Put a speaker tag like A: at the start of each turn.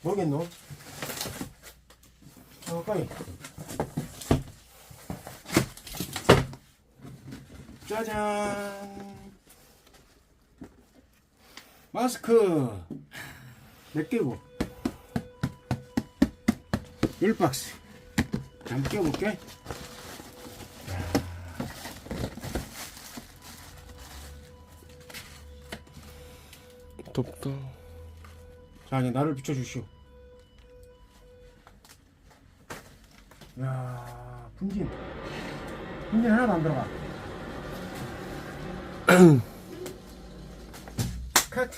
A: 모르겠노? 가까이. 짜잔. 마스크 몇 개고? 10박스. 한번 껴볼게.
B: 덥다.
A: 자, 이제 나를 비춰주시오. 야, 분진 하나도 안 들어가. 컷.